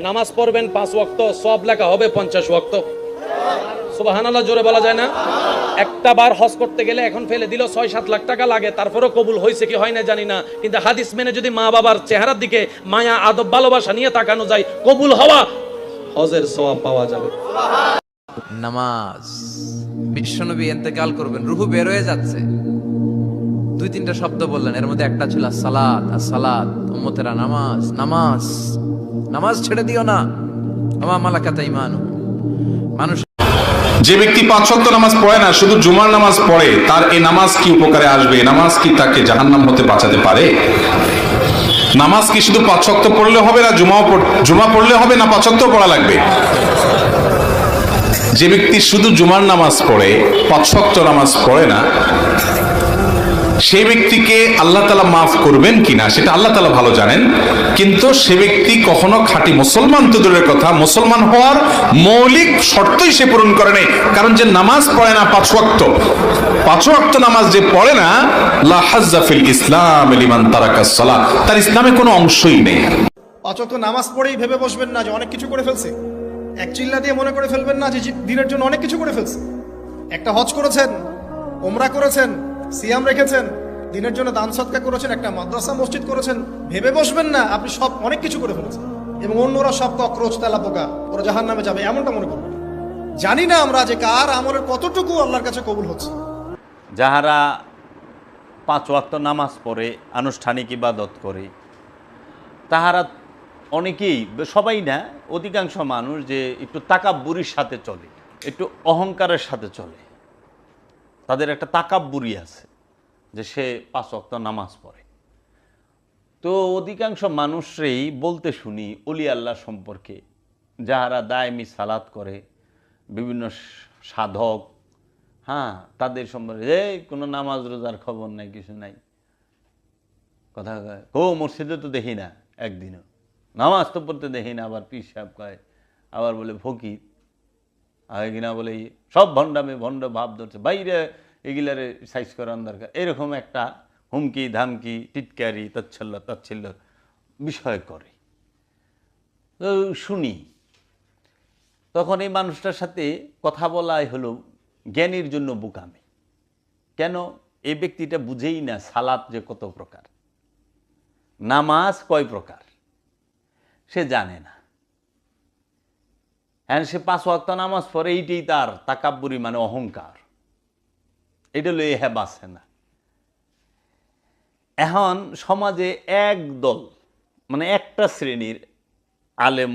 নামাজ পড়বেন 5 ওয়াক্ত, সব লেখা হবে 50 ওয়াক্ত। সুবহানাল্লাহ জোরে বলা যায় না? একটা বার হজ করতে গেলে এখন ফেলে দিল 6-7 লাখ টাকা লাগে, তারপরেও কবুল হয়েছে কি হয় না জানি না, কিন্তু হাদিস মেনে যদি মা বাবার চেহারার দিকে মায়া আদব ভালোবাসা নিয়ে তাকানো যায়, কবুল হওয়া হজের সওয়াব পাওয়া যাবে। নামাজ, বিশ্বনবী ইন্তেকাল করবেন, রূহ বের হয়ে যাচ্ছে, 2-3টা শব্দ বললেন, এর মধ্যে একটা ছিল সালাত। আর সালাত, উম্মতেরা নামাজ, নামাজ, নামাজ ছেড়ে দিও না। আমা মালাকাত ঈমানু। মানুষ যে ব্যক্তি 5 ওয়াক্ত নামাজ পড়ে না, শুধু জুমার নামাজ পড়ে, তার এই নামাজ কি উপকারে আসবে? নামাজ কি তাকে জাহান্নাম হতে বাঁচাতে পারে? নামাজ কি শুধু 5 ওয়াক্ত পড়লে হবে না, জুমা পড়লে হবে না, 5 ওয়াক্ত পড়া লাগবে? যে ব্যক্তি শুধু জুমার নামাজ পড়ে, 5 ওয়াক্ত নামাজ পড়ে না, সেই ব্যক্তিকে আল্লাহ তাআলা মাফ করবেন কিনা সেটা আল্লাহ তাআলা ভালো জানেন, কিন্তু সে ব্যক্তি কখনো খাঁটি মুসলমান তো দূরের কথা, মুসলমান হওয়ার মৌলিক শর্তই সে পূরণ করে নাই। কারণ যে নামাজ পড়ে না 5 ওয়াক্ত নামাজ যে পড়ে না, লা হাজ্জা ফিল ইসলাম লিমান তারাকাস সালাত, তার ইসলামে কোনো অংশই নেই। 5 ওয়াক্ত নামাজ পড়েই ভেবে বসবেন না যে অনেক কিছু করে ফেলছে। এক চিল্লা দিয়ে মনে করে ফেলবেন না যে দিনের জন্য অনেক কিছু করে ফেলছে। একটা হজ করেছেন, ওমরা করেছেন, সিয়াম রেখেছেন, দিনের জন্য দান সদকা করেছেন, একটা মাদ্রাসা মসজিদ করেছেন, ভেবে বসবেন না আপনি সব অনেক কিছু করে ফেলেছেন এবং অন্যরা সব ককরোচ তেলা পোকা, ওরা জাহান্নামে যাবে, এমনটা মনে করবেন। জানি না আমরা যে কার আমলের কতটুকু আল্লাহর কাছে কবুল হচ্ছে। যাহারা 5 ওয়াক্ত নামাজ পড়ে, আনুষ্ঠানিক ইবাদত করে, তাহারা অনেকেই, সবাই না, অধিকাংশ মানুষ যে একটু তাকাব্বুরির সাথে চলে, একটু অহংকারের সাথে চলে। তাদের একটা তাকাব্বুরি আছে যে সে 5 ওয়াক্ত নামাজ পড়ে। তো অধিকাংশ মানুষই বলতে শুনি ওলি আল্লাহ সম্পর্কে, যাহারা দায়মি সালাত করে, বিভিন্ন সাধক, হ্যাঁ, তাদের সম্পর্কে এই কোনো নামাজ রোজার খবর নাই, কিছু নাই, কথা কয় ও মসজিদে তো দেখি না একদিনও, নামাজ তো পড়তে দেখি না, আবার পীর সাহেব কয়, আবার বলে ফকির, আগে কিনা বলে সব ভণ্ডামে ভণ্ড ভাব ধরছে, বাইরে এগুলারে সাইজ করার দরকার, এরকম একটা হুমকি ধামকি টিটকারি তাচ্ছিল্য বিষয় করে। তো শুনি, তখন এই মানুষটার সাথে কথা বলাই হলো জ্ঞানীর জন্য বোকামি। কেন? এই ব্যক্তিটা বুঝেই না সালাত যে কত প্রকার, নামাজ কয় প্রকার সে জানে না। হ্যাঁ, সে 5 ওয়াক্ত নামাজ পড়ে, এইটাই তার তাকাব্বুরি, মানে অহংকার, এটা লয়ে হ্যাঁ বাঁচে না। এখন সমাজে এক দল, মানে একটা শ্রেণীর আলেম